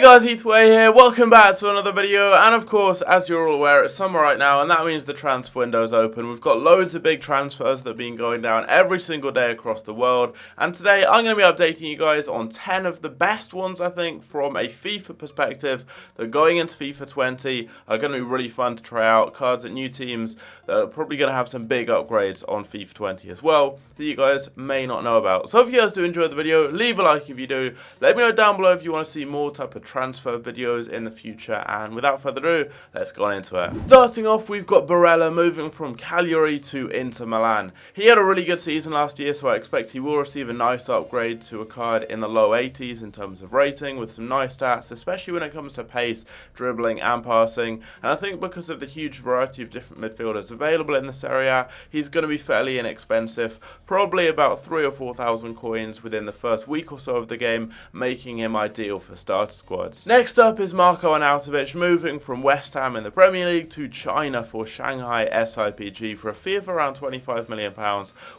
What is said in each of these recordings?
Guys, Way here, welcome back to another video, and of course, as you're all aware, it's summer right now, and that means the transfer window is open. We've got loads of big transfers that have been going down every single day across the world, and today I'm going to be updating you guys on 10 of the best ones, I think, from a FIFA perspective, that going into FIFA 20 are going to be really fun to try out, cards at new teams that are probably going to have some big upgrades on FIFA 20 as well, that you guys may not know about. So if you guys do enjoy the video, leave a like if you do, let me know down below if you want to see more type of transfer videos in the future, and without further ado, let's go on into it. Starting off, we've got Barella moving from Cagliari to Inter Milan. He had a really good season last year, so I expect he will receive a nice upgrade to a card in the low 80s in terms of rating, with some nice stats, especially when it comes to pace, dribbling and passing. And I think because of the huge variety of different midfielders available in this area, he's going to be fairly inexpensive, probably about 3,000 or 4,000 coins within the first week or so of the game, making him ideal for starter squads. Next up is Arnautović moving from West Ham in the Premier League to China for Shanghai SIPG for a fee of around £25 million,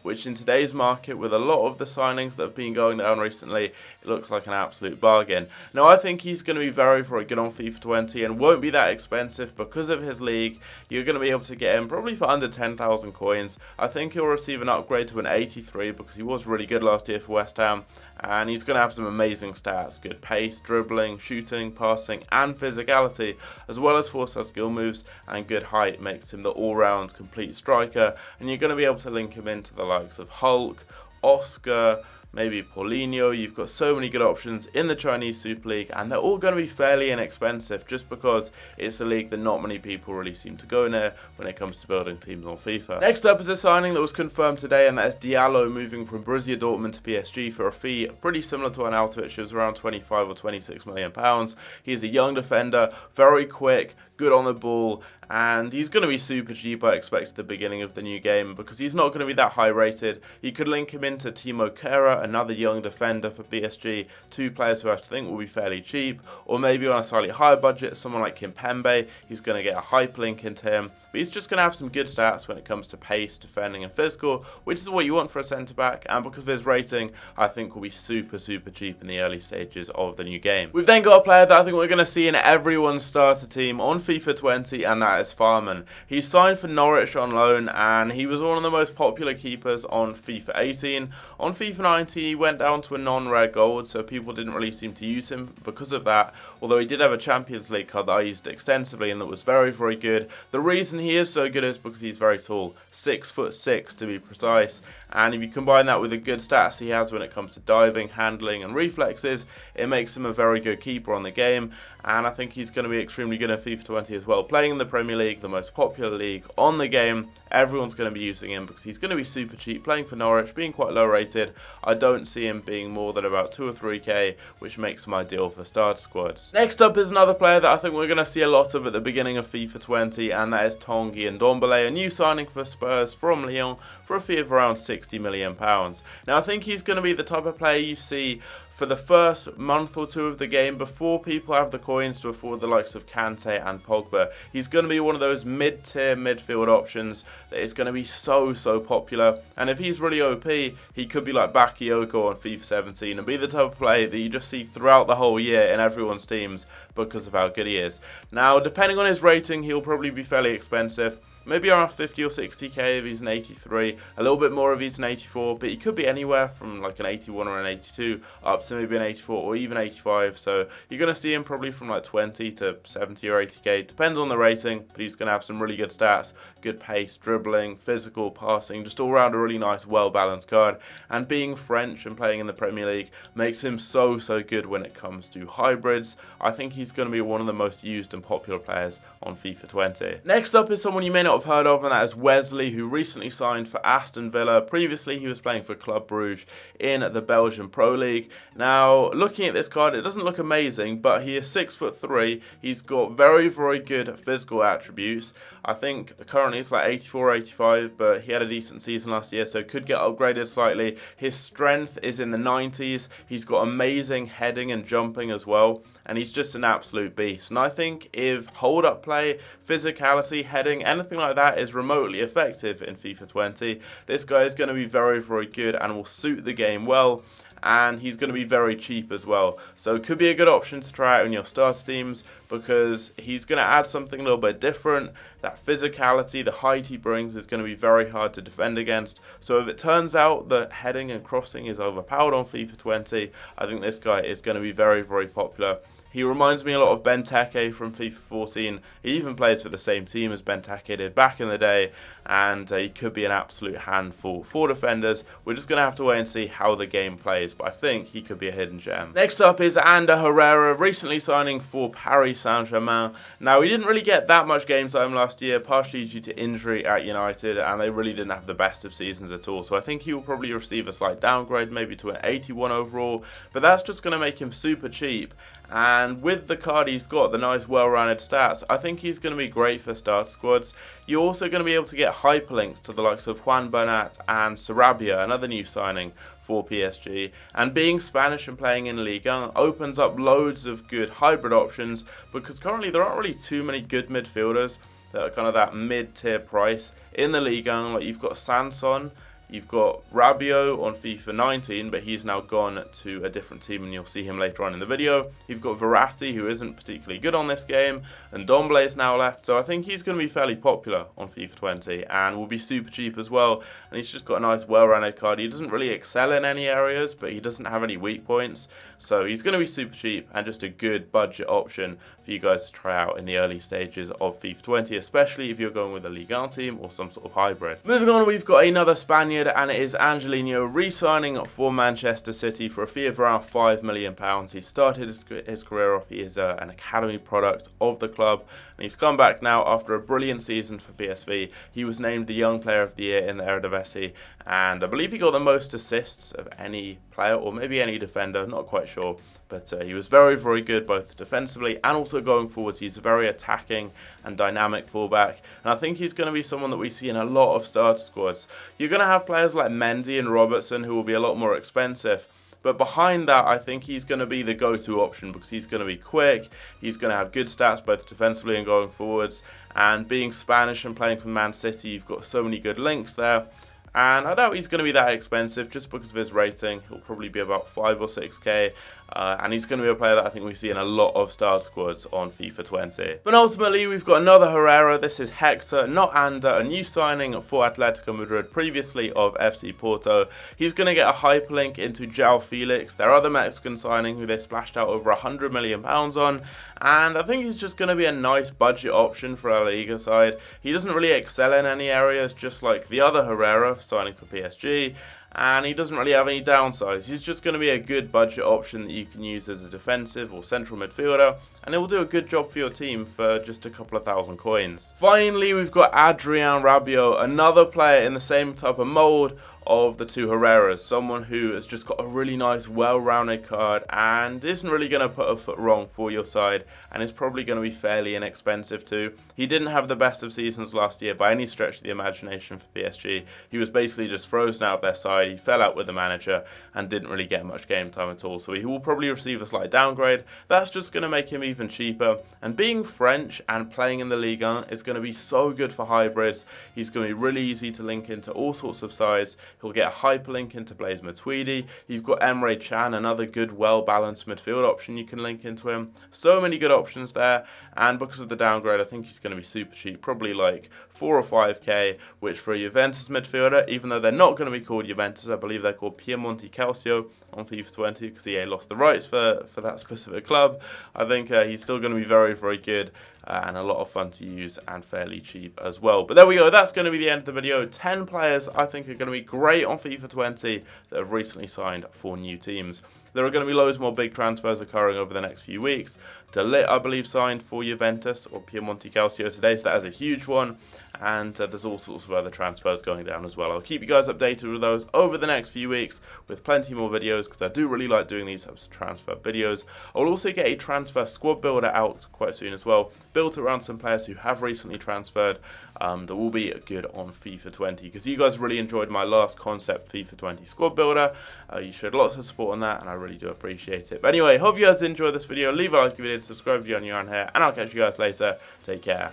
which in today's market, with a lot of the signings that have been going down recently, it looks like an absolute bargain. Now, I think he's going to be very, very good on FIFA 20 and won't be that expensive because of his league. You're going to be able to get him probably for under 10,000 coins. I think he'll receive an upgrade to an 83 because he was really good last year for West Ham, and he's going to have some amazing stats, good pace, dribbling, shooting, passing and physicality, as well as 4-star skill moves, and good height makes him the all-round complete striker, and you're going to be able to link him into the likes of Hulk, Oscar, maybe Paulinho. You've got so many good options in the Chinese Super League, and they're all going to be fairly inexpensive just because it's a league that not many people really seem to go near when it comes to building teams on FIFA. Next up is a signing that was confirmed today, and that is Diallo moving from Borussia Dortmund to PSG for a fee pretty similar to Arnautović. It was around 25 or 26 million pounds. He's a young defender, very quick, good on the ball, and he's going to be super cheap, I expect, at the beginning of the new game because he's not going to be that high rated. You could link him into Timo Kehrer, another young defender for PSG, two players who I think will be fairly cheap, or maybe on a slightly higher budget, someone like Kimpembe. He's going to get a hype link into him, but he's just going to have some good stats when it comes to pace, defending and physical, which is what you want for a centre-back, and because of his rating, I think will be super, super cheap in the early stages of the new game. We've then got a player that I think we're going to see in everyone's starter team on FIFA 20, and that is Fährmann. He signed for Norwich on loan, and he was one of the most popular keepers on FIFA 18. On FIFA 19, he went down to a non-rare gold, so people didn't really seem to use him because of that, although he did have a Champions League card that I used extensively and that was very, very good. The reason he is so good is because he's very tall, 6'6" to be precise, and if you combine that with the good stats he has when it comes to diving, handling and reflexes, it makes him a very good keeper on the game, and I think he's going to be extremely good in FIFA 20 as well. Playing in the Premier League, the most popular league on the game, everyone's going to be using him because he's going to be super cheap. Playing for Norwich, being quite low rated, I don't see him being more than about 2 or 3k, which makes him ideal for starter squads. Next up is another player that I think we're going to see a lot of at the beginning of FIFA 20, and that is Ndombele, a new signing for Spurs from Lyon for a fee of around £60 million. Now, I think he's going to be the type of player you see for the first month or two of the game before people have the coins to afford the likes of Kante and Pogba. He's going to be one of those mid-tier midfield options that is going to be so, so popular, and if he's really OP, he could be like Bakayoko on FIFA 17 and be the type of player that you just see throughout the whole year in everyone's teams because of how good he is. Now, depending on his rating, he'll probably be fairly expensive. Maybe around 50 or 60k if he's an 83, a little bit more if he's an 84, but he could be anywhere from like an 81 or an 82 up to maybe an 84 or even 85, so you're going to see him probably from like 20 to 70 or 80k, depends on the rating, but he's going to have some really good stats, good pace, dribbling, physical, passing, just all around a really nice, well-balanced card, and being French and playing in the Premier League makes him so, so good when it comes to hybrids. I think he's going to be one of the most used and popular players on FIFA 20. Next up is someone you may not have heard of, and that is Wesley, who recently signed for Aston Villa. Previously, he was playing for Club Brugge in the Belgian Pro League. Now, looking at this card, it doesn't look amazing, but he is 6'3". He's got very, very good physical attributes. I think currently it's like 84, 85, but he had a decent season last year, so could get upgraded slightly. His strength is in the 90s. He's got amazing heading and jumping as well, and he's just an absolute beast. And I think if hold-up play, physicality, heading, anything like that is remotely effective in FIFA 20, this guy is going to be very, very good and will suit the game well. and he's going to be very cheap as well. So it could be a good option to try out in your starter teams because he's going to add something a little bit different. That physicality, the height he brings is going to be very hard to defend against. So if it turns out that heading and crossing is overpowered on FIFA 20, I think this guy is going to be very, very popular. He reminds me a lot of Benteke from FIFA 14. He even plays for the same team as Benteke did back in the day, and he could be an absolute handful for defenders. We're just going to have to wait and see how the game plays, but I think he could be a hidden gem. Next up is Héctor Herrera, recently signing for Paris Saint-Germain. Now, he didn't really get that much game time last year, partially due to injury at United, and they really didn't have the best of seasons at all. So I think he will probably receive a slight downgrade, maybe to an 81 overall, but that's just going to make him super cheap. And with the card he's got, the nice well-rounded stats, I think he's going to be great for starter squads. You're also going to be able to get hyperlinks to the likes of Juan Bernat and Rabiot, another new signing for PSG. And being Spanish and playing in Liga 1 opens up loads of good hybrid options because currently there aren't really too many good midfielders that are kind of that mid-tier price in the Liga 1. Like you've got Sanson. You've got Rabiot on FIFA 19, but he's now gone to a different team, and you'll see him later on in the video. You've got Verratti, who isn't particularly good on this game, and Ndombele is now left, so I think he's going to be fairly popular on FIFA 20, and will be super cheap as well. And he's just got a nice, well-rounded card. He doesn't really excel in any areas, but he doesn't have any weak points, so he's going to be super cheap and just a good budget option for you guys to try out in the early stages of FIFA 20, especially if you're going with a Ligue 1 team or some sort of hybrid. Moving on, we've got another Spaniard, and it is Angeliño re-signing for Manchester City for a fee of around £5 million. He started his career off, he is an academy product of the club, and he's come back now after a brilliant season for PSV. He was named the Young Player of the Year in the Eredivisie, and I believe he got the most assists of any player, or maybe any defender, not quite sure. But he was very, very good both defensively and also going forwards. He's a very attacking and dynamic fullback. And I think he's going to be someone that we see in a lot of starter squads. You're going to have players like Mendy and Robertson who will be a lot more expensive. But behind that, I think he's going to be the go-to option because he's going to be quick. He's going to have good stats both defensively and going forwards. And being Spanish and playing for Man City, you've got so many good links there. And I doubt he's going to be that expensive just because of his rating. He'll probably be about 5 or 6k. And he's going to be a player that I think we see in a lot of star squads on FIFA 20. But ultimately, we've got another Herrera. This is Hector, not Ander, a new signing for Atletico Madrid, previously of FC Porto. He's going to get a hyperlink into João Felix, their other Mexican signing, who they splashed out over £100 million on. And I think he's just going to be a nice budget option for our Liga side. He doesn't really excel in any areas, just like the other Herrera signing for PSG. And he doesn't really have any downsides. He's just going to be a good budget option that you can use as a defensive or central midfielder, and it will do a good job for your team for just a couple of thousand coins. Finally, we've got Adrien Rabiot, another player in the same type of mould of the two Herreras, someone who has just got a really nice, well-rounded card and isn't really going to put a foot wrong for your side, and is probably going to be fairly inexpensive too. He didn't have the best of seasons last year by any stretch of the imagination for PSG. He was basically just frozen out of their side. He fell out with the manager and didn't really get much game time at all, so he will probably receive a slight downgrade. That's just going to make him even cheaper, and being French and playing in the Ligue 1 is going to be so good for hybrids. He's going to be really easy to link into all sorts of sides. He'll get a hyperlink into Blaise Matuidi. You've got Emre Can, another good, well-balanced midfield option you can link into him. So many good options there, and because of the downgrade, I think he's going to be super cheap, probably like 4 or 5k, which for a Juventus midfielder, even though they're not going to be called Juventus, I believe they're called Piemonte Calcio on FIFA 20 because EA lost the rights for that specific club. I think he's still going to be very, very good. And a lot of fun to use and fairly cheap as well. But there we go, that's going to be the end of the video. 10 players I think are going to be great on FIFA 20 that have recently signed for new teams. There are going to be loads more big transfers occurring over the next few weeks. De Ligt, I believe, signed for Juventus or Piemonte Calcio today, so that is a huge one. And there's all sorts of other transfers going down as well. I'll keep you guys updated with those over the next few weeks with plenty more videos because I do really like doing these types of transfer videos. I'll also get a transfer squad builder out quite soon as well, built around some players who have recently transferred that will be good on FIFA 20 because you guys really enjoyed my last concept FIFA 20 squad builder. You showed lots of support on that and I really do appreciate it. But anyway, hope you guys enjoyed this video. Leave a like if you did, subscribe if you're new around here, and I'll catch you guys later. Take care.